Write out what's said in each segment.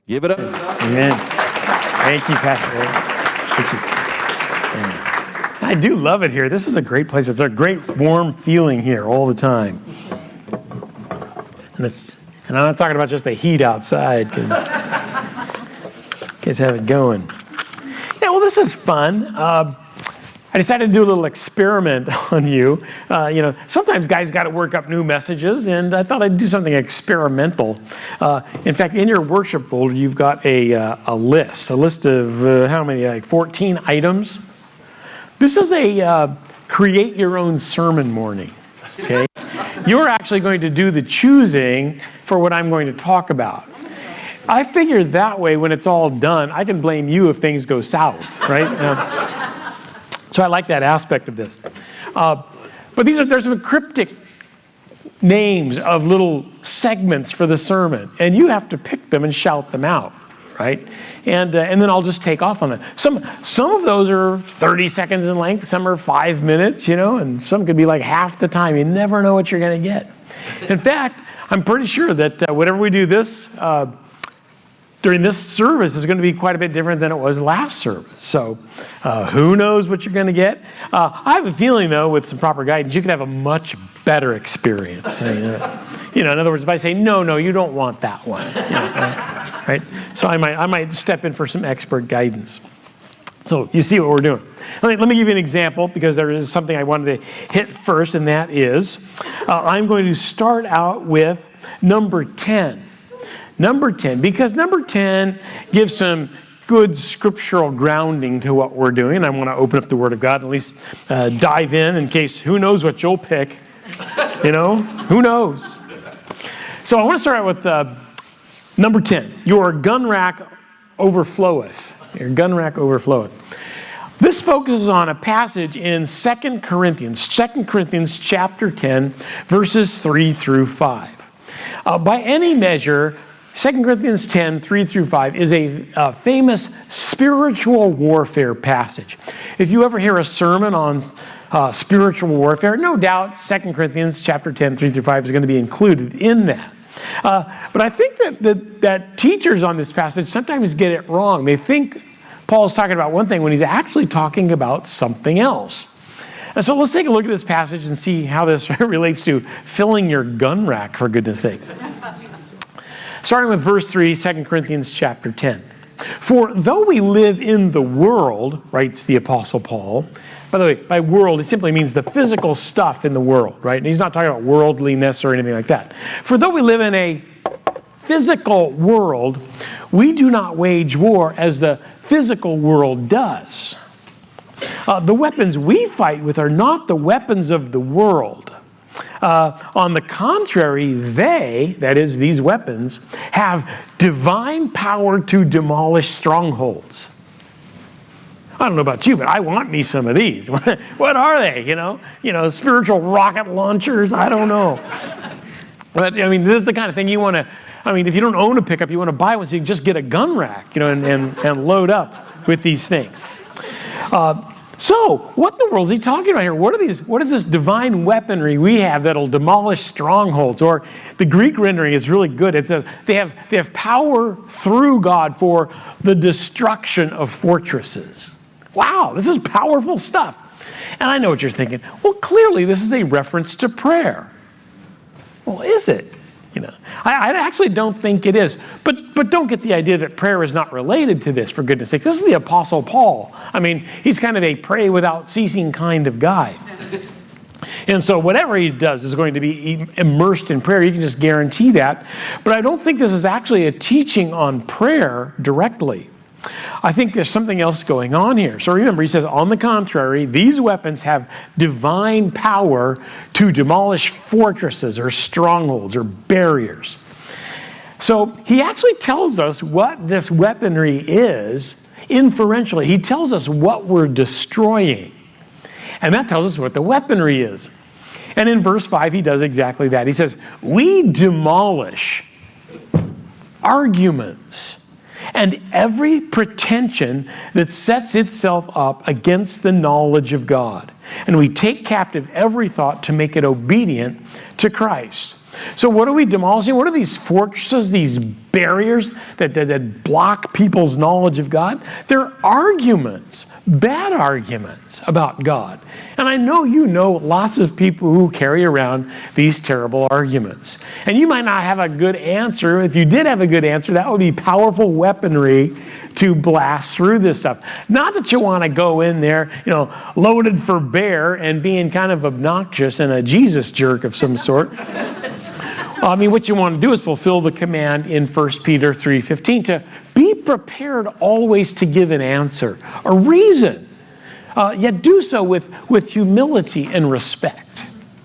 Give it up. Amen. Thank you, Pastor Ray. Thank you. Amen. I do love it here. This is a great place. It's a great warm feeling here all the time. And I'm not talking about just the heat outside. You guys have it going. Yeah, well, this is fun. I decided to do a little experiment on you. Sometimes guys got to work up new messages, and I thought I'd do something experimental. In fact, in your worship folder, you've got a list of how many, like 14 items. This is a create your own sermon morning, okay? You're actually going to do the choosing for what I'm going to talk about. I figured that way, when it's all done, I can blame you if things go south, right? So I like that aspect of this. But there's some cryptic names of little segments for the sermon, and you have to pick them and shout them out, right? And then I'll just take off on them. Some of those are 30 seconds in length, some are 5 minutes, and some could be like half the time. You never know what you're going to get. In fact, I'm pretty sure that whenever we do this, during this service is going to be quite a bit different than it was last service. So who knows what you're going to get? I have a feeling, though, with some proper guidance, you can have a much better experience. In other words, if I say, no, you don't want that one. Right? So I might step in for some expert guidance. So you see what we're doing. Let me give you an example, because there is something I wanted to hit first, and that is I'm going to start out with number 10. Number 10, because number 10 gives some good scriptural grounding to what we're doing. I want to open up the Word of God, and at least dive in case who knows what you'll pick. Who knows? So I want to start out with number 10. Your gun rack overfloweth. Your gun rack overfloweth. This focuses on a passage in 2 Corinthians chapter 10, verses 3 through 5. By any measure, 2 Corinthians 10, 3 through 5 is a famous spiritual warfare passage. If you ever hear a sermon on spiritual warfare, no doubt 2 Corinthians chapter 10, 3 through 5 is going to be included in that. But I think that teachers on this passage sometimes get it wrong. They think Paul's talking about one thing when he's actually talking about something else. And so let's take a look at this passage and see how this relates to filling your gun rack, for goodness sakes. Starting with verse 3, 2 Corinthians chapter 10. For though we live in the world, writes the Apostle Paul. By the way, by world, it simply means the physical stuff in the world, right? And he's not talking about worldliness or anything like that. For though we live in a physical world, we do not wage war as the physical world does. The weapons we fight with are not the weapons of the world. On the contrary, that is, these weapons, have divine power to demolish strongholds. I don't know about you, but I want me some of these. What are they? Spiritual rocket launchers? I don't know. But, this is the kind of thing you want to, if you don't own a pickup, you want to buy one so you can just get a gun rack, and load up with these things. So, what in the world is he talking about here? What is this divine weaponry we have that'll demolish strongholds? Or the Greek rendering is really good. They have power through God for the destruction of fortresses. Wow, this is powerful stuff. And I know what you're thinking. Well, clearly this is a reference to prayer. Well, is it? I actually don't think it is. But don't get the idea that prayer is not related to this, for goodness sake. This is the Apostle Paul. He's kind of a pray without ceasing kind of guy. And so whatever he does is going to be immersed in prayer. You can just guarantee that. But I don't think this is actually a teaching on prayer directly. I think there's something else going on here. So remember, he says, on the contrary, these weapons have divine power to demolish fortresses or strongholds or barriers. So he actually tells us what this weaponry is inferentially. He tells us what we're destroying. And that tells us what the weaponry is. And in verse 5, he does exactly that. He says, we demolish arguments and every pretension that sets itself up against the knowledge of God. And we take captive every thought to make it obedient to Christ. So what are we demolishing? What are these fortresses, these barriers that block people's knowledge of God. They're arguments, bad arguments about God. And I know you know lots of people who carry around these terrible arguments. And you might not have a good answer. If you did have a good answer, that would be powerful weaponry to blast through this stuff. Not that you want to go in there, loaded for bear and being kind of obnoxious and a Jesus jerk of some sort. I mean, what you want to do is fulfill the command in 1 Peter 3:15 to be prepared always to give an answer, a reason, yet do so with humility and respect,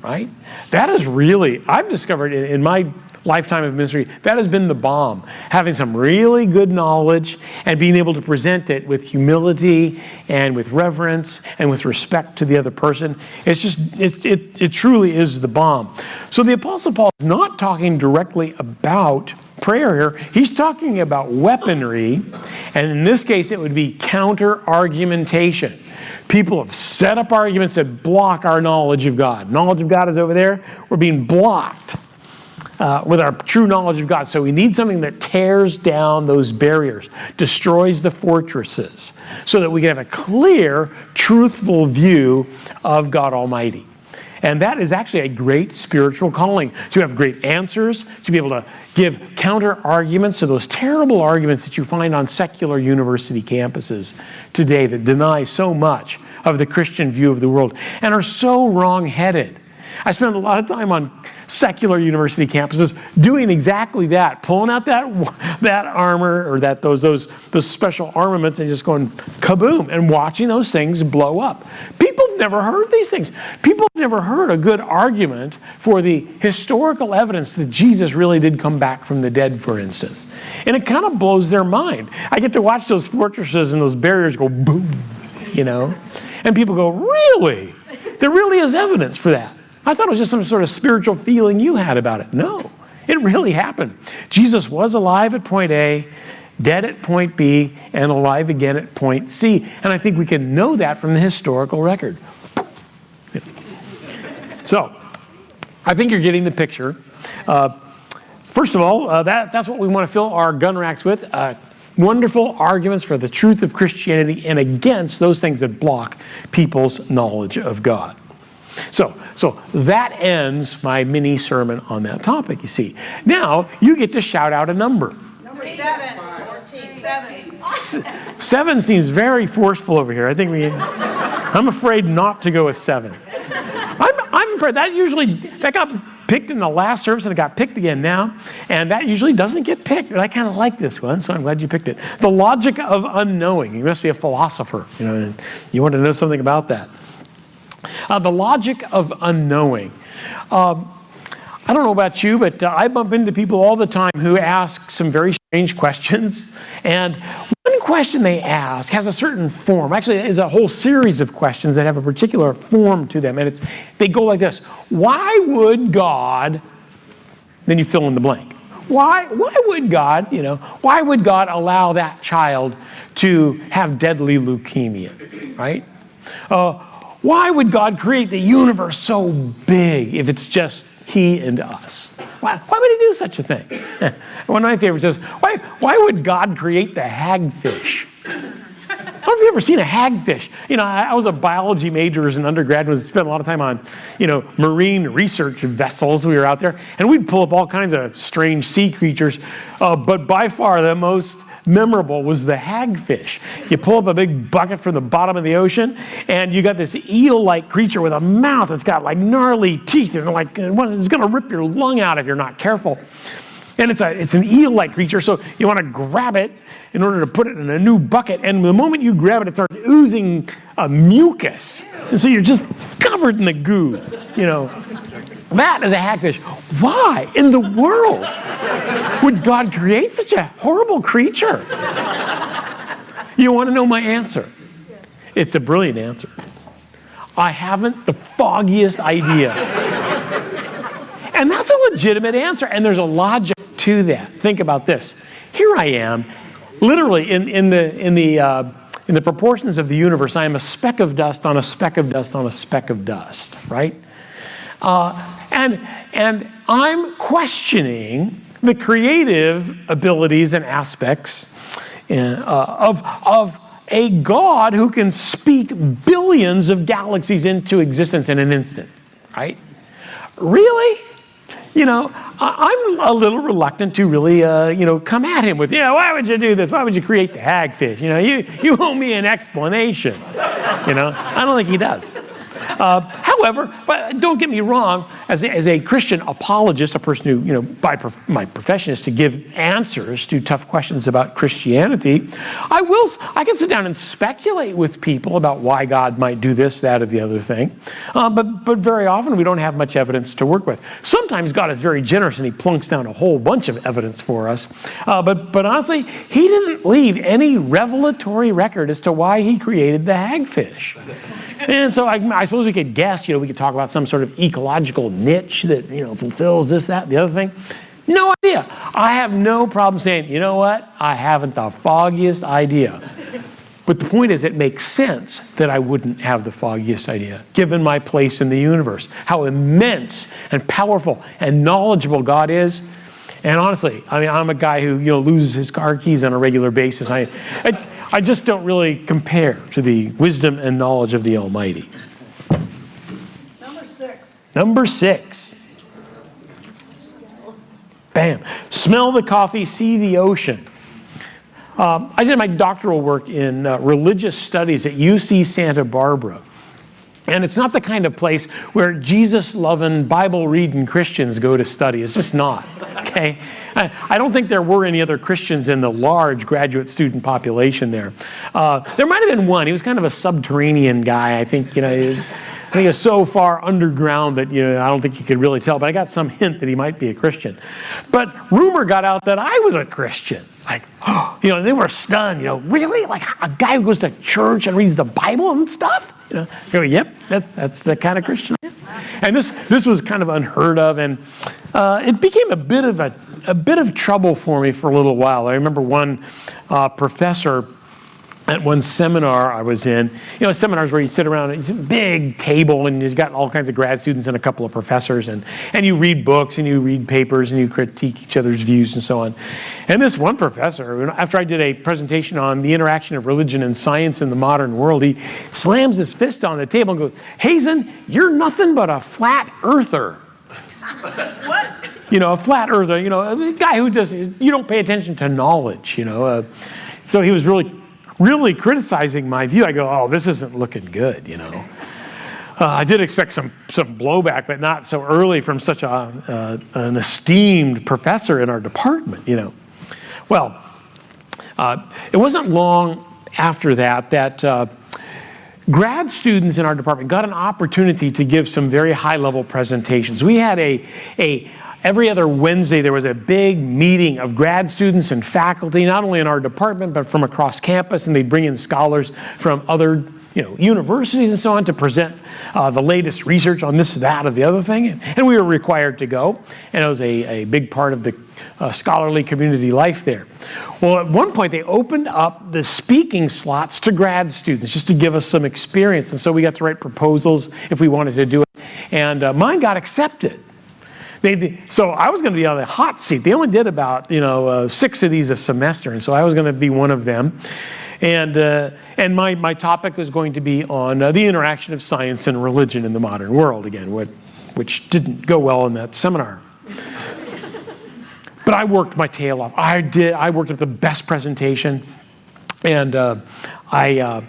right? That is really, I've discovered in my lifetime of ministry, that has been the bomb. Having some really good knowledge and being able to present it with humility and with reverence and with respect to the other person. It's just, it truly is the bomb. So the Apostle Paul is not talking directly about prayer here. He's talking about weaponry, and in this case, it would be counter-argumentation. People have set up arguments that block our knowledge of God. Knowledge of God is over there. We're being blocked with our true knowledge of God. So we need something that tears down those barriers, destroys the fortresses, so that we can have a clear, truthful view of God Almighty. And that is actually a great spiritual calling, to have great answers, to be able to give counter-arguments to those terrible arguments that you find on secular university campuses today that deny so much of the Christian view of the world and are so wrong-headed. I spend a lot of time on secular university campuses doing exactly that, pulling out that armor or those special armaments and just going kaboom and watching those things blow up. People have never heard these things. People have never heard a good argument for the historical evidence that Jesus really did come back from the dead, for instance. And it kind of blows their mind. I get to watch those fortresses and those barriers go boom, and people go, really? There really is evidence for that. I thought it was just some sort of spiritual feeling you had about it. No, it really happened. Jesus was alive at point A, dead at point B, and alive again at point C. And I think we can know that from the historical record. So, I think you're getting the picture. First of all, that's what we want to fill our gun racks with. Wonderful arguments for the truth of Christianity and against those things that block people's knowledge of God. So that ends my mini sermon on that topic, you see. Now, you get to shout out a number. Number 7. 14. 7 seems very forceful over here. I'm afraid not to go with 7. I'm afraid that got picked in the last service and it got picked again now. And that usually doesn't get picked. But I kind of like this one, so I'm glad you picked it. The logic of unknowing. You must be a philosopher, and you want to know something about that. The logic of unknowing. I don't know about you, but I bump into people all the time who ask some very strange questions. And one question they ask has a certain form. Actually, it's a whole series of questions that have a particular form to them. And they go like this. Why would God, then you fill in the blank. Why would God, why would God allow that child to have deadly leukemia, right? Why would God create the universe so big if it's just he and us? Why would he do such a thing? One of my favorites is, why would God create the hagfish? I don't know if you've ever seen a hagfish. I was a biology major as an undergrad and spent a lot of time on, marine research vessels. We were out there, and we'd pull up all kinds of strange sea creatures. But by far the most memorable was the hagfish. You pull up a big bucket from the bottom of the ocean, and you got this eel-like creature with a mouth that's got like gnarly teeth, and it's going to rip your lung out if you're not careful. And it's an eel-like creature, so you want to grab it in order to put it in a new bucket, and the moment you grab it, it starts oozing mucus. And so you're just covered in the goo, That is a hagfish. Why in the world would God create such a horrible creature? You want to know my answer? It's a brilliant answer. I haven't the foggiest idea. And that's a legitimate answer, and there's a logic to that. Think about this. Here I am, literally in the proportions of the universe, I am a speck of dust on a speck of dust on a speck of dust, right? And I'm questioning the creative abilities and aspects of a God who can speak billions of galaxies into existence in an instant, right? Really? I'm a little reluctant to really, come at him with, why would you do this? Why would you create the hagfish? You owe me an explanation. I don't think he does. However, but don't get me wrong, as a Christian apologist, a person who, by my profession is to give answers to tough questions about Christianity, I can sit down and speculate with people about why God might do this, that, or the other thing. But very often we don't have much evidence to work with. Sometimes God is very generous and he plunks down a whole bunch of evidence for us. But honestly, he didn't leave any revelatory record as to why he created the hagfish. And so I suppose we could guess, we could talk about some sort of ecological niche that, fulfills this, that, and the other thing. No idea. I have no problem saying, you know what? I haven't the foggiest idea. But the point is, it makes sense that I wouldn't have the foggiest idea, given my place in the universe, how immense and powerful and knowledgeable God is. And honestly, I'm a guy who, loses his car keys on a regular basis. I just don't really compare to the wisdom and knowledge of the Almighty. Number six. Bam. Smell the coffee, see the ocean. I did my doctoral work in religious studies at UC Santa Barbara. And it's not the kind of place where Jesus-loving, Bible-reading Christians go to study. It's just not, okay? I don't think there were any other Christians in the large graduate student population there. There might have been one. He was kind of a subterranean guy. I think he was so far underground that, I don't think you could really tell. But I got some hint that he might be a Christian. But rumor got out that I was a Christian. They were stunned. Really? Like a guy who goes to church and reads the Bible and stuff? Yep, that's the kind of Christian. And this was kind of unheard of, and it became a bit of trouble for me for a little while. I remember one professor at one seminar I was in, seminars where you sit around, it's a big table and you've got all kinds of grad students and a couple of professors, and you read books and you read papers and you critique each other's views and so on. And this one professor, after I did a presentation on the interaction of religion and science in the modern world, he slams his fist on the table and goes, "Hazen, you're nothing but a flat earther." What? A flat earther, a guy who just, you don't pay attention to knowledge, So he was really criticizing my view. I go, oh, this isn't looking good, I did expect some blowback, but not so early from such an esteemed professor in our department, Well, it wasn't long after that grad students in our department got an opportunity to give some very high-level presentations. We had every other Wednesday, there was a big meeting of grad students and faculty, not only in our department, but from across campus, and they'd bring in scholars from other universities and so on to present the latest research on this, that, or the other thing. And we were required to go, and it was a big part of the scholarly community life there. Well, at one point, they opened up the speaking slots to grad students just to give us some experience, and so we got to write proposals if we wanted to do it, and mine got accepted. So I was going to be on the hot seat. They only did about 6 of these a semester, and so I was going to be one of them. And my topic was going to be on the interaction of science and religion in the modern world, again, which didn't go well in that seminar. But I worked my tail off. I worked at the best presentation, and I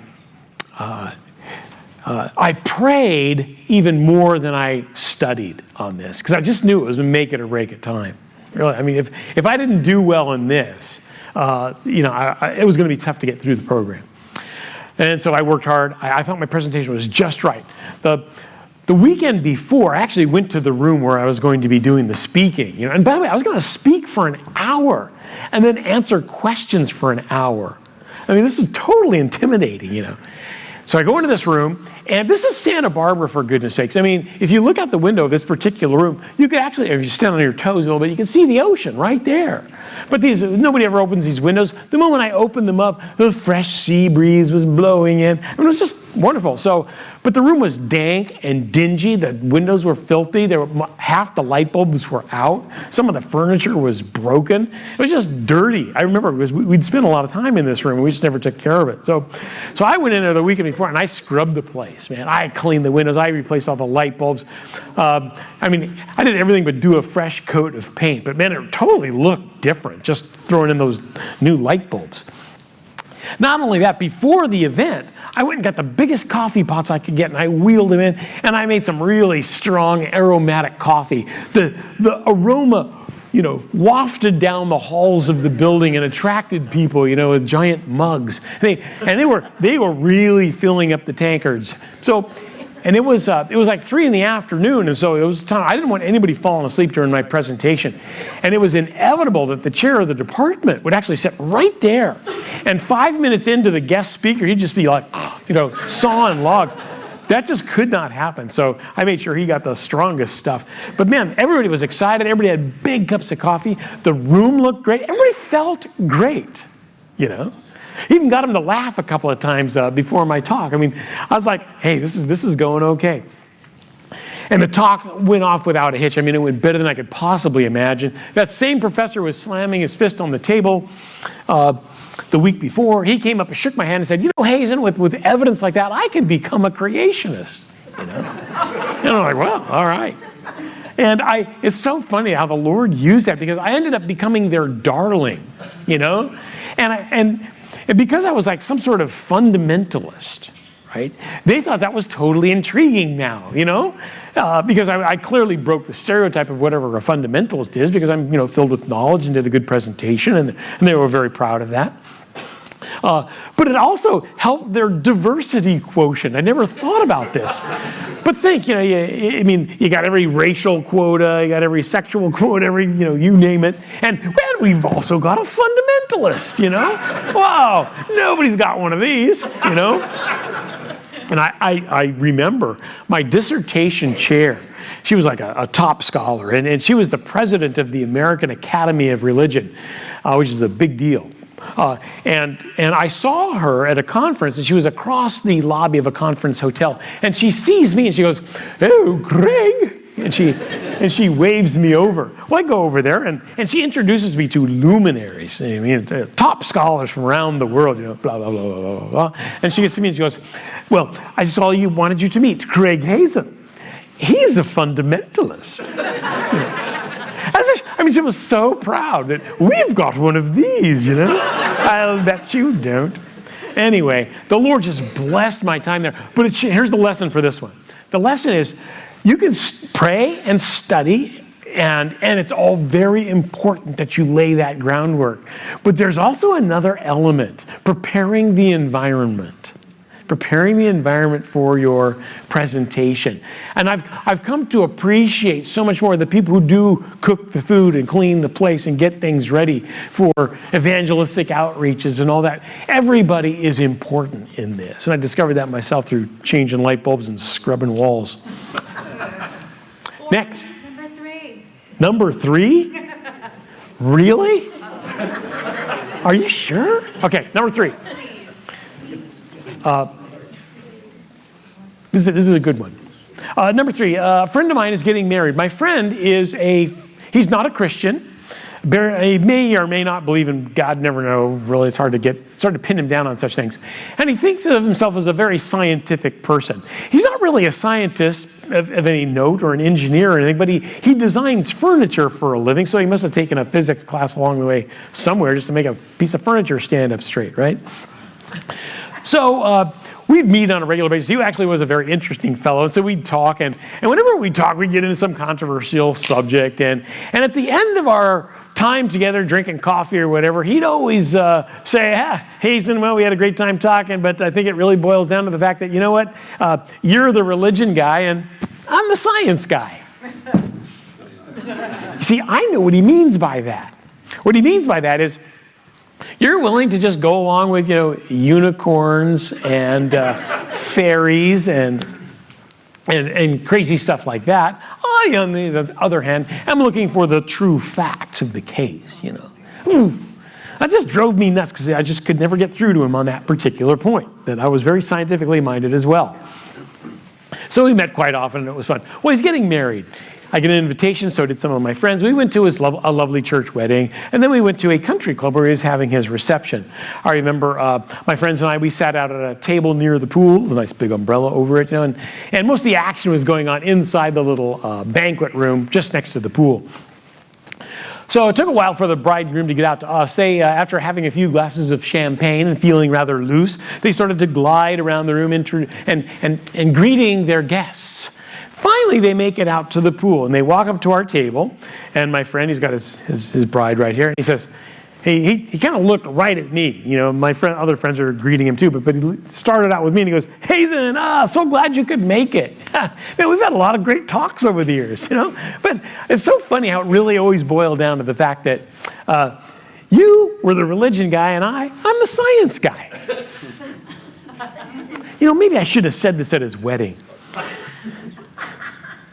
prayed even more than I studied on this, because I just knew it was a make it or break it time. Really, if I didn't do well in this, it was going to be tough to get through the program. And so I worked hard. I thought my presentation was just right. The weekend before, I actually went to the room where I was going to be doing the speaking. And by the way, I was going to speak for an hour and then answer questions for an hour. This is totally intimidating, So I go into this room, And this is Santa Barbara, for goodness sakes. I mean, if you look out the window of this particular room, you could actually, if you stand on your toes a little bit, you can see the ocean right there. But nobody ever opens these windows. The moment I opened them up, the fresh sea breeze was blowing in. I mean, it was just wonderful. But the room was dank and dingy. The windows were filthy. Half the light bulbs were out. Some of the furniture was broken. It was just dirty. I remember we'd spent a lot of time in this room, and we just never took care of it. So I went in there the weekend before, and I scrubbed the place, man. I cleaned the windows. I replaced all the light bulbs. I mean, I did everything but do a fresh coat of paint. But, man, it totally looked different just throwing in those new light bulbs. Not only that, before the event, I went and got the biggest coffee pots I could get, and I wheeled them in, and I made some really strong aromatic coffee. The aroma, wafted down the halls of the building and attracted people, with giant mugs. They were really filling up the tankards. And it was like 3 p.m, and so it was time. I didn't want anybody falling asleep during my presentation. And it was inevitable that the chair of the department would actually sit right there. And 5 minutes into the guest speaker, he'd just be like, sawing logs. That just could not happen. So I made sure he got the strongest stuff. But man, everybody was excited. Everybody had big cups of coffee. The room looked great. Everybody felt great, Even got him to laugh a couple of times before my talk. I mean, I was like, hey, this is going okay. And the talk went off without a hitch. I mean, it went better than I could possibly imagine. That same professor was slamming his fist on the table the week before. He came up and shook my hand and said, Hazen, with evidence like that, I could become a creationist. And I'm like, well, all right. And it's so funny how the Lord used that, because I ended up becoming their darling, And because I was like some sort of fundamentalist, right? They thought that was totally intriguing now, because I clearly broke the stereotype of whatever a fundamentalist is, because I'm, filled with knowledge and did a good presentation, and they were very proud of that. But it also helped their diversity quotient. I never thought about this. But think, you got every racial quota, you got every sexual quota, you name it. And we've also got a fundamentalist, Wow, nobody's got one of these, And I remember my dissertation chair. She was like a top scholar, and she was the president of the American Academy of Religion, which is a big deal. And I saw her at a conference, and she was across the lobby of a conference hotel, and she sees me and she goes, "Oh, Greg," and she waves me over. Well, I go over there, and she introduces me to luminaries, top scholars from around the world, blah, blah, blah, blah, blah, blah. And she gets to me and she goes, "Well, I just wanted you to meet Craig Hazen. He's a fundamentalist." She was so proud that we've got one of these, I'll bet you don't. Anyway, the Lord just blessed my time there. But here's the lesson for this one. The lesson is you can pray and study, and it's all very important that you lay that groundwork. But there's also another element, preparing the environment for your presentation. And I've come to appreciate so much more the people who do cook the food and clean the place and get things ready for evangelistic outreaches and all that. Everybody is important in this. And I discovered that myself through changing light bulbs and scrubbing walls. Next. Number 3. Number 3? Really? Are you sure? Okay, number 3. This is a good one. Number 3, a friend of mine is getting married. My friend he's not a Christian. He may or may not believe in God, never know. Really, it's hard to pin him down on such things. And he thinks of himself as a very scientific person. He's not really a scientist of any note or an engineer or anything, but he designs furniture for a living, so he must have taken a physics class along the way somewhere just to make a piece of furniture stand up straight, right? So we'd meet on a regular basis. He actually was a very interesting fellow. So we'd talk, and whenever we talk, we'd get into some controversial subject. And at the end of our time together, drinking coffee or whatever, he'd always say, Hazen, well, we had a great time talking, but I think it really boils down to the fact that, you know what, you're the religion guy, and I'm the science guy. You see, I know what he means by that. What he means by that is, you're willing to just go along with, unicorns and fairies and crazy stuff like that. I, on the other hand, am looking for the true facts of the case, That just drove me nuts because I just could never get through to him on that particular point, that I was very scientifically minded as well. So we met quite often and it was fun. Well, he's getting married. I get an invitation, so did some of my friends. We went to a lovely church wedding, and then we went to a country club where he was having his reception. I remember my friends and I, we sat out at a table near the pool, with a nice big umbrella over it, and most of the action was going on inside the little banquet room just next to the pool. So it took a while for the bride and groom to get out to us. They, after having a few glasses of champagne and feeling rather loose, they started to glide around the room and greeting their guests. Finally, they make it out to the pool, and they walk up to our table, and my friend, he's got his bride right here, and he says, he kind of looked right at me. My other friends are greeting him too, but he started out with me, and he goes, "Hazen, so glad you could make it." Man, we've had a lot of great talks over the years, But it's so funny how it really always boiled down to the fact that you were the religion guy, and I'm the science guy. Maybe I should have said this at his wedding.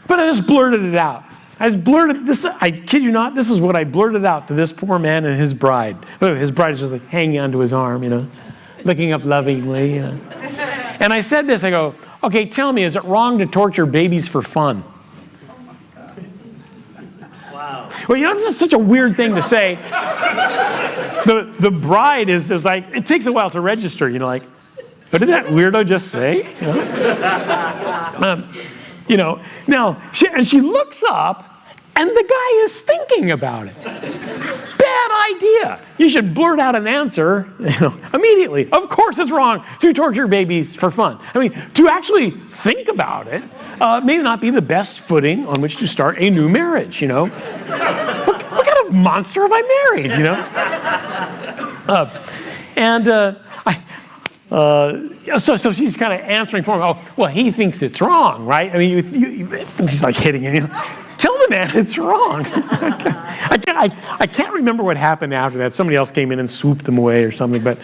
But I just blurted it out. I kid you not, this is what I blurted out to this poor man and his bride. His bride is just like hanging onto his arm, looking up lovingly. And I said this, I go, "Okay, tell me, is it wrong to torture babies for fun?" Wow. Well, this is such a weird thing to say. The bride is like, it takes a while to register, like, what did that weirdo just say? Now, she looks up, and the guy is thinking about it. Bad idea. You should blurt out an answer, immediately. Of course it's wrong to torture babies for fun. To actually think about it may not be the best footing on which to start a new marriage, What kind of monster have I married, So she's kind of answering for him. Oh, well, he thinks it's wrong, right? She's like hitting him. Tell the man it's wrong. I can't remember what happened after that. Somebody else came in and swooped them away or something. But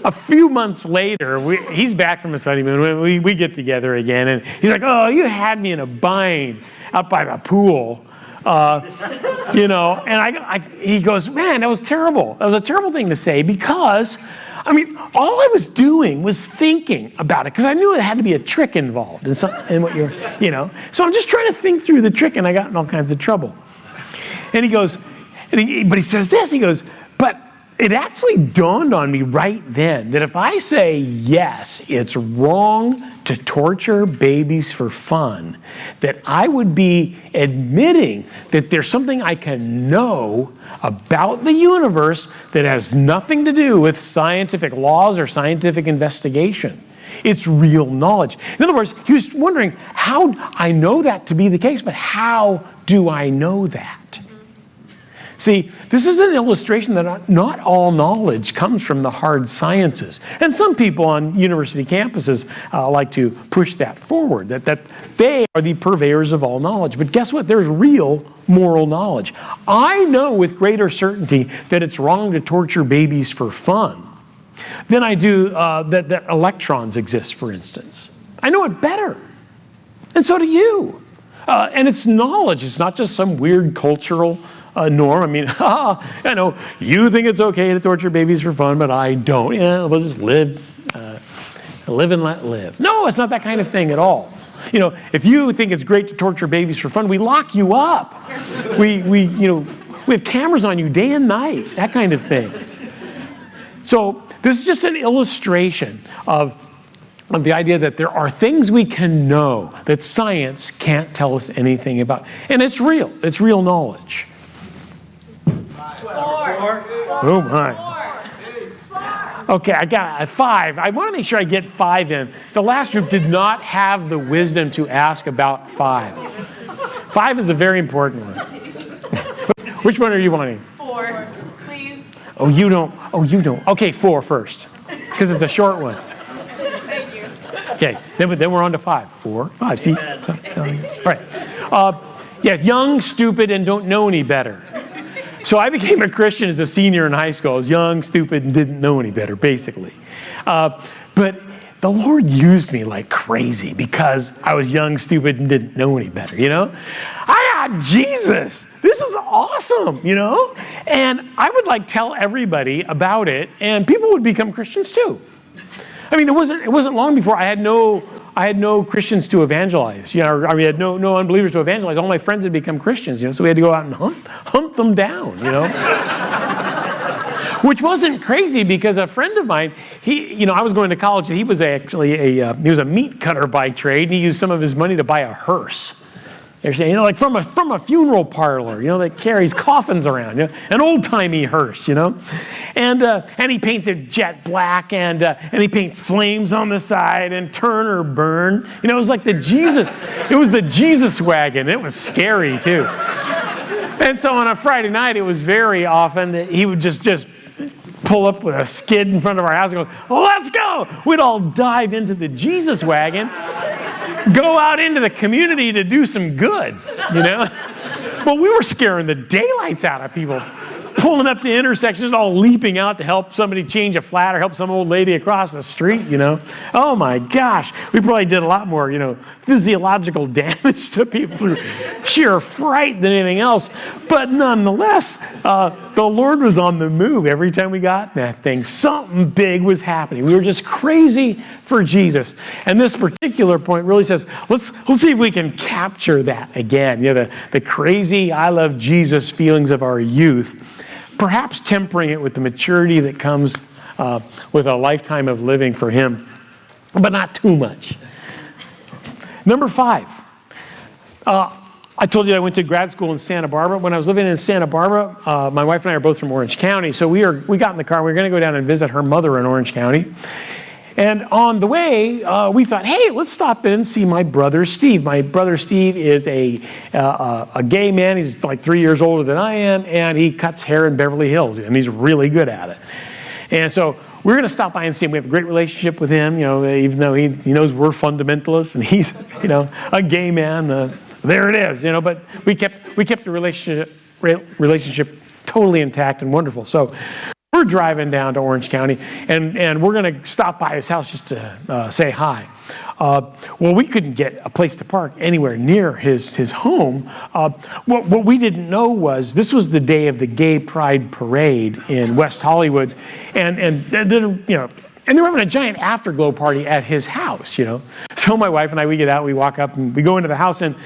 a few months later, he's back from his honeymoon. We get together again, and he's like, "Oh, you had me in a bind out by the pool." And he goes, "Man, that was terrible. That was a terrible thing to say because." All I was doing was thinking about it because I knew it had to be a trick involved in what you're, So I'm just trying to think through the trick, and I got in all kinds of trouble. And he goes, but he says this, he goes, "But it actually dawned on me right then that if I say yes, it's wrong to torture babies for fun, that I would be admitting that there's something I can know about the universe that has nothing to do with scientific laws or scientific investigation. It's real knowledge." In other words, he was wondering, how I know that to be the case, but how do I know that? See, this is an illustration that not all knowledge comes from the hard sciences. And some people on university campuses like to push that forward, that they are the purveyors of all knowledge. But guess what? There's real moral knowledge. I know with greater certainty that it's wrong to torture babies for fun than I do that electrons exist, for instance. I know it better. And so do you. And it's knowledge. It's not just some weird cultural norm. I know you think it's okay to torture babies for fun, but I don't. Yeah, we'll just live and let live. No, it's not that kind of thing at all. If you think it's great to torture babies for fun, we lock you up. We have cameras on you day and night, that kind of thing. So this is just an illustration of the idea that there are things we can know that science can't tell us anything about. And it's real. It's real knowledge. 4. Oh my. Okay, I got 5. I want to make sure I get 5 in. The last group did not have the wisdom to ask about 5. 5 is a very important one. Which one are you wanting? 4, please. Oh, you don't. Okay, 4 first, because it's a short one. Thank you. Okay, then we're on to 5. 4, 5. See? All right. Young, stupid, and don't know any better. So I became a Christian as a senior in high school. I was young, stupid, and didn't know any better, basically. But the Lord used me like crazy because I was young, stupid, and didn't know any better, I got Jesus. This is awesome, And I would like tell everybody about it, and people would become Christians too. I mean, it wasn't long before I had no Christians to evangelize. I had no unbelievers to evangelize. All my friends had become Christians, so we had to go out and hunt them down, Which wasn't crazy because a friend of mine, I was going to college, and he was actually he was a meat cutter by trade, and he used some of his money to buy a hearse. They're saying, like from a funeral parlor, that carries coffins around, an old-timey hearse, and he paints it jet black, and he paints flames on the side and turn or burn. It was like the Jesus wagon. It was scary too. And so on a Friday night, it was very often that he would just pull up with a skid in front of our house and go, "Oh, let's go." We'd all dive into the Jesus wagon, go out into the community to do some good, Well, we were scaring the daylights out of people, pulling up to intersections, all leaping out to help somebody change a flat or help some old lady across the street, Oh my gosh, we probably did a lot more, physiological damage to people through sheer fright than anything else. But nonetheless, the Lord was on the move every time we got in that thing. Something big was happening. We were just crazy for Jesus. And this particular point really says, let's see if we can capture that again. The crazy, I love Jesus feelings of our youth, perhaps tempering it with the maturity that comes with a lifetime of living for Him, but not too much. Number 5. I told you I went to grad school in Santa Barbara. When I was living in Santa Barbara, my wife and I are both from Orange County, so we got in the car. We were going to go down and visit her mother in Orange County. And on the way, we thought, hey, let's stop in and see my brother Steve. My brother Steve is a gay man. He's like 3 years older than I am, and he cuts hair in Beverly Hills, and he's really good at it. And so we're going to stop by and see him. We have a great relationship with him, even though he knows we're fundamentalists, and he's, a gay man. There it is, But we kept the relationship totally intact and wonderful. So we're driving down to Orange County, and we're going to stop by his house just to say hi. Well, we couldn't get a place to park anywhere near his home. What we didn't know was this was the day of the Gay Pride Parade in West Hollywood, and then and they were having a giant afterglow party at his house, So my wife and I, we get out, we walk up, and we go into the house, and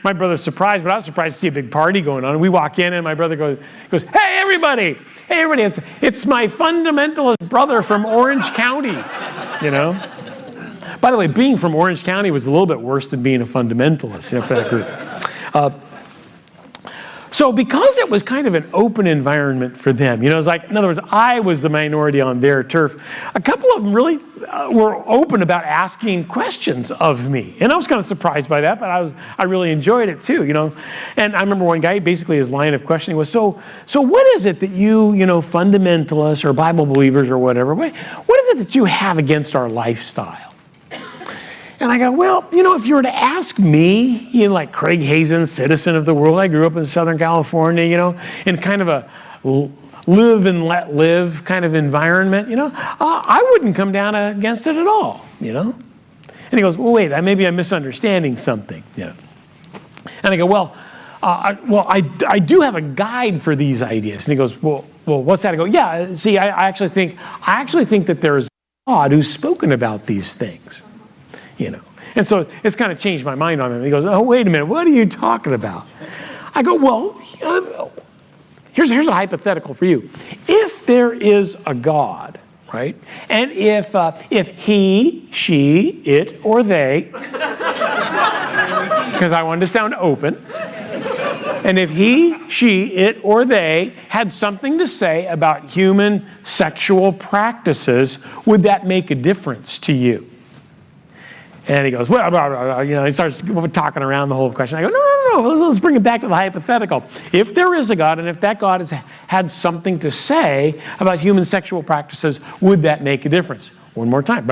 my brother's surprised, but I was surprised to see a big party going on. And we walk in, and my brother goes, hey, everybody, it's my fundamentalist brother from Orange County, By the way, being from Orange County was a little bit worse than being a fundamentalist, for that group. So because it was kind of an open environment for them, it was like, in other words, I was the minority on their turf. A couple of them really were open about asking questions of me. And I was kind of surprised by that, but I really enjoyed it too, And I remember one guy, basically his line of questioning was, so what is it that you, fundamentalists or Bible believers or whatever, what is it that you have against our lifestyle? And I go, well, if you were to ask me, like Craig Hazen, citizen of the world, I grew up in Southern California, in kind of a live and let live kind of environment, I wouldn't come down against it at all, And he goes, well, wait, maybe I'm misunderstanding something, And I go, well, I do have a guide for these ideas. And he goes, well, what's that? I go, yeah, see, I actually think that there's a God who's spoken about these things. And so it's kind of changed my mind on him. He goes, oh, wait a minute, what are you talking about? I go, well, here's a hypothetical for you. If there is a God, right, and if he, she, it, or they, because I wanted to sound open, and if he, she, it, or they had something to say about human sexual practices, would that make a difference to you? And he goes, well, he starts talking around the whole question. I go, no, let's bring it back to the hypothetical. If there is a God, and if that God has had something to say about human sexual practices, would that make a difference? One more time.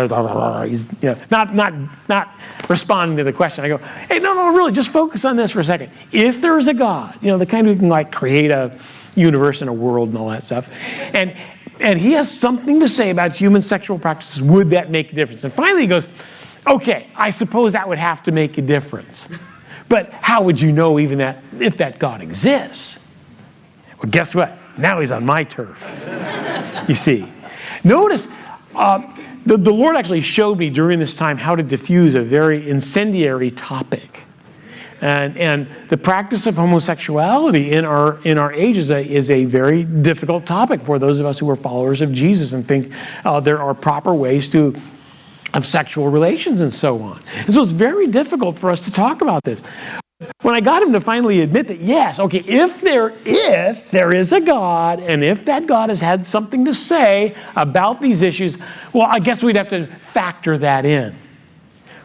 He's not responding to the question. I go, hey, no, really, just focus on this for a second. If there's a God, the kind who can create a universe and a world and all that stuff, and And he has something to say about human sexual practices. Would that make a difference? And finally he goes, okay, I suppose that would have to make a difference. But how would you know even that if that God exists? Well, guess what? Now he's on my turf. You see. Notice, the Lord actually showed me during this time how to diffuse a very incendiary topic. And the practice of homosexuality in our age is a very difficult topic for those of us who are followers of Jesus and think there are proper ways to have sexual relations and so on. And so it's very difficult for us to talk about this. When I got him to finally admit that, yes, okay, if there is a God, and if that God has had something to say about these issues, well, I guess we'd have to factor that in.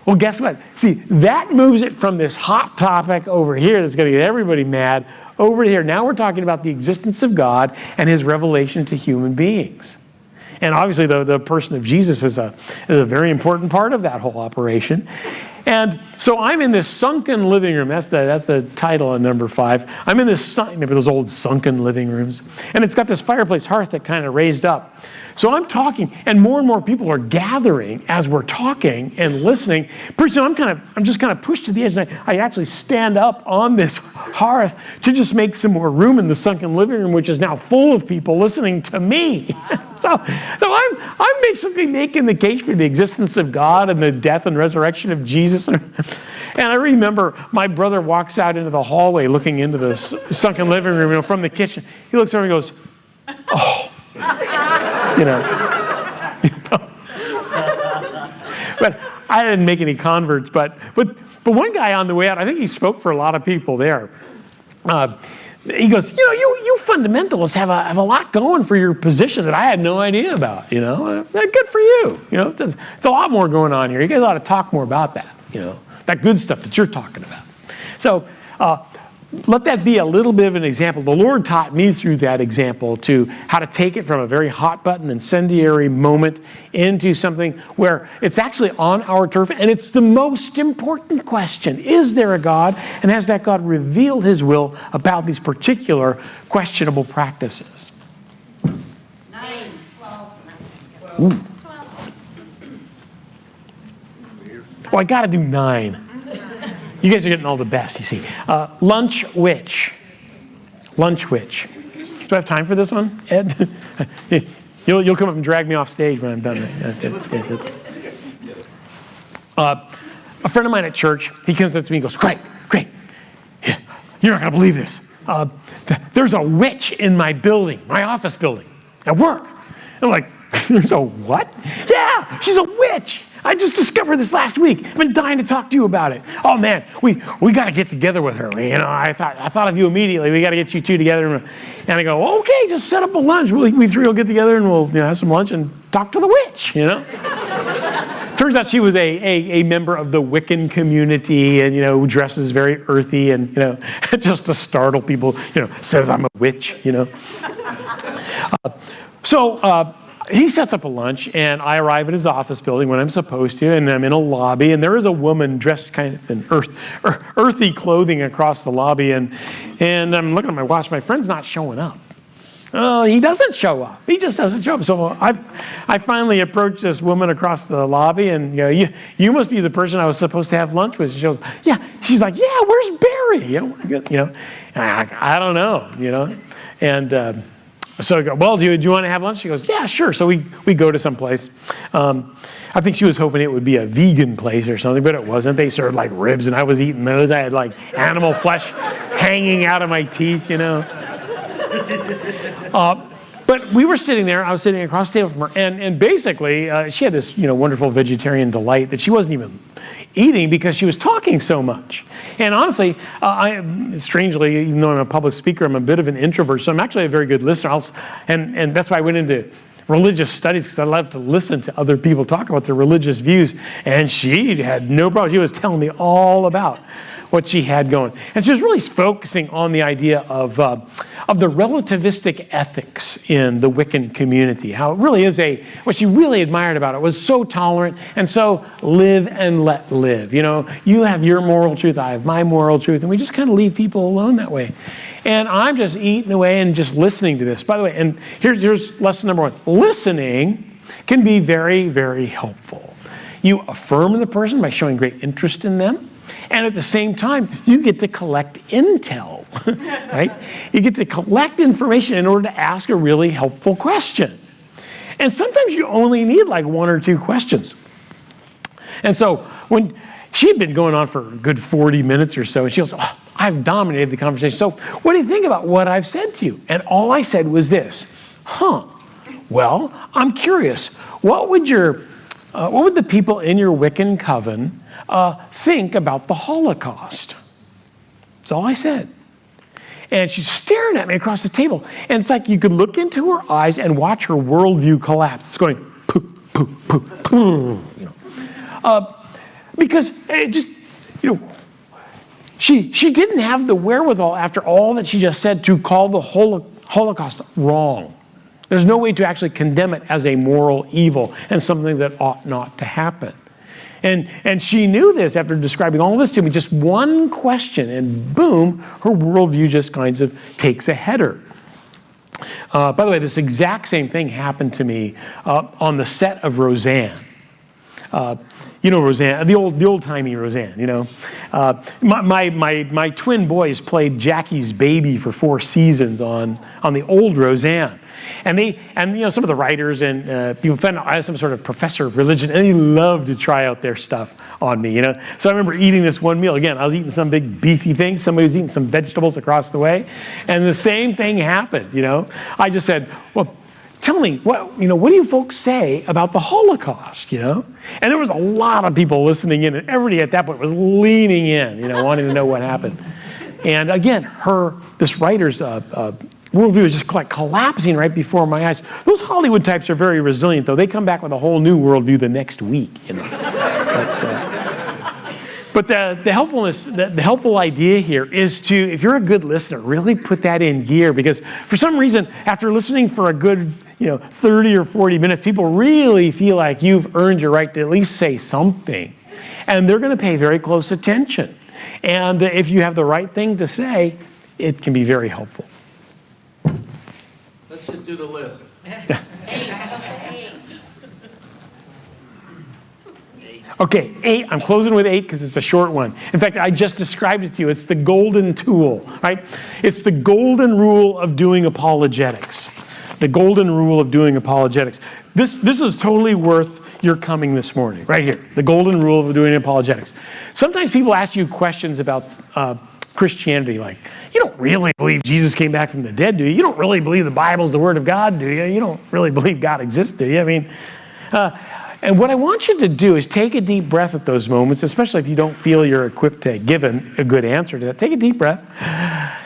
Well, guess what? See, that moves it from this hot topic over here that's going to get everybody mad over to here. Now we're talking about the existence of God and his revelation to human beings. And obviously the person of Jesus is a very important part of that whole operation. And so I'm in this sunken living room. That's the title on number 5. I'm in this, maybe those old sunken living rooms. And it's got this fireplace hearth that kind of raised up. So I'm talking, and more people are gathering as we're talking and listening. Pretty soon I'm just kind of pushed to the edge, and I actually stand up on this hearth to just make some more room in the sunken living room, which is now full of people listening to me. So I'm basically making the case for the existence of God and the death and resurrection of Jesus. And I remember my brother walks out into the hallway looking into the sunken living room, from the kitchen. He looks over and goes, oh. But I didn't make any converts. But one guy on the way out, I think he spoke for a lot of people there. He goes, you fundamentalists have a lot going for your position that I had no idea about. Good for you. It's a lot more going on here. You guys ought to talk more about that. That good stuff that you're talking about. So. Let that be a little bit of an example. The Lord taught me through that example to how to take it from a very hot button, incendiary moment into something where it's actually on our turf, and it's the most important question. Is there a God? And has that God revealed his will about these particular questionable practices? 9, 12. Ooh. Well, I got to do 9. You guys are getting all the best, you see. Lunch witch. Lunch witch. Do I have time for this one, Ed? You'll come up and drag me off stage when I'm done. A friend of mine at church, he comes up to me and goes, Craig, you're not going to believe this. There's a witch in my building, my office building, at work. I'm like, there's a what? Yeah, she's a witch. I just discovered this last week. I've been dying to talk to you about it. Oh man, we got to get together with her. I thought of you immediately. We got to get you two together. And I go, okay, just set up a lunch. We three will get together and we'll have some lunch and talk to the witch. Turns out she was a member of the Wiccan community, and dresses very earthy, and just to startle people, says I'm a witch. So. He sets up a lunch, and I arrive at his office building when I'm supposed to, and I'm in a lobby, and there is a woman dressed kind of in earthy clothing across the lobby, and I'm looking at my watch. My friend's not showing up. Oh, he doesn't show up. He just doesn't show up. So I finally approach this woman across the lobby, and you must be the person I was supposed to have lunch with. She goes, yeah. She's like, yeah, where's Barry? And I don't know. And so I go, well, do you want to have lunch? She goes, yeah, sure. So we go to some place. I think she was hoping it would be a vegan place or something, but it wasn't. They served like ribs, and I was eating those. I had like animal flesh hanging out of my teeth, But we were sitting there. I was sitting across the table from her, and basically she had this wonderful vegetarian delight that she wasn't even eating because she was talking so much. And honestly, strangely, even though I'm a public speaker, I'm a bit of an introvert, so I'm actually a very good listener. And that's why I went into religious studies, because I love to listen to other people talk about their religious views. And she had no problem. She was telling me all about what she had going. And she was really focusing on the idea of the relativistic ethics in the Wiccan community. How it really is what she really admired about it was so tolerant and so live and let live. You know, you have your moral truth, I have my moral truth, and we just kind of leave people alone that way. And I'm just eating away and just listening to this. By the way, and here's lesson number one. Listening can be very, very helpful. You affirm the person by showing great interest in them. And at the same time, you get to collect intel, right? You get to collect information in order to ask a really helpful question. And sometimes you only need like one or two questions. And so when she had been going on for a good 40 minutes or so, and she goes, oh, I've dominated the conversation. So what do you think about what I've said to you? And all I said was this, well, I'm curious, what would the people in your Wiccan coven think about the Holocaust? That's all I said. And she's staring at me across the table. And it's like you could look into her eyes and watch her worldview collapse. It's going, poo, poo, poo, poo, you know. Because it just, you know, she didn't have the wherewithal after all that she just said to call the Holocaust wrong. There's no way to actually condemn it as a moral evil and something that ought not to happen. And she knew this after describing all this to me, just one question, and boom, her worldview just kind of takes a header. By the way, this exact same thing happened to me on the set of Roseanne. You know Roseanne, the old-timey Roseanne, you know. My twin boys played Jackie's baby for 4 seasons on the old Roseanne. And you know, some of the writers and people found I was some sort of professor of religion, and they loved to try out their stuff on me, you know. So I remember eating this one meal. Again, I was eating some big beefy thing. Somebody was eating some vegetables across the way. And the same thing happened, you know. I just said, well, tell me, what do you folks say about the Holocaust, you know? And there was a lot of people listening in, and everybody at that point was leaning in, you know, wanting to know what happened. And again, this writer's worldview is just like collapsing right before my eyes. Those Hollywood types are very resilient, though. They come back with a whole new worldview the next week, you know. But the helpful idea here is to, if you're a good listener, really put that in gear, because for some reason, after listening for a good 30 or 40 minutes, people really feel like you've earned your right to at least say something. And they're going to pay very close attention. And if you have the right thing to say, it can be very helpful. Let's just do the list. Okay, 8. I'm closing with 8 because it's a short one. In fact, I just described it to you. It's the golden tool, right? It's the golden rule of doing apologetics. The golden rule of doing apologetics. This is totally worth your coming this morning, right here. The golden rule of doing apologetics. Sometimes people ask you questions about Christianity, like, you don't really believe Jesus came back from the dead, do you? You don't really believe the Bible's the Word of God, do you? You don't really believe God exists, do you? I mean, and what I want you to do is take a deep breath at those moments, especially if you don't feel you're equipped to give a good answer to that. Take a deep breath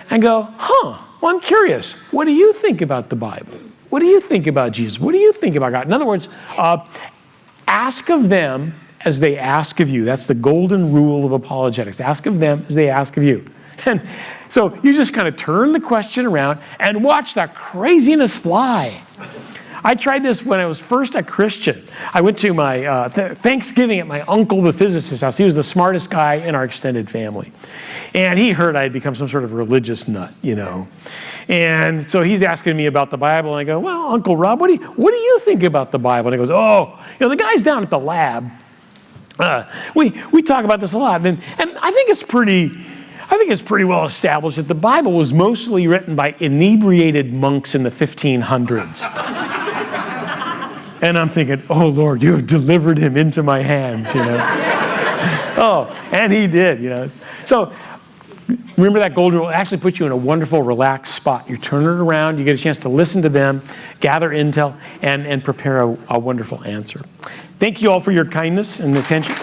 and go, well, I'm curious. What do you think about the Bible? What do you think about Jesus? What do you think about God? In other words, ask of them as they ask of you. That's the golden rule of apologetics. Ask of them as they ask of you. And so you just kind of turn the question around and watch that craziness fly. I tried this when I was first a Christian. I went to my Thanksgiving at my uncle, the physicist's house. He was the smartest guy in our extended family. And he heard I had become some sort of religious nut, you know. And so he's asking me about the Bible. And I go, well, Uncle Rob, what do you think about the Bible? And he goes, the guys down at the lab, we talk about this a lot. And I think it's pretty well established that the Bible was mostly written by inebriated monks in the 1500s. And I'm thinking, oh, Lord, you have delivered him into my hands, you know. And he did, you know. So remember that golden rule. It actually puts you in a wonderful, relaxed spot. You turn it around, you get a chance to listen to them, gather intel, and prepare a wonderful answer. Thank you all for your kindness and attention.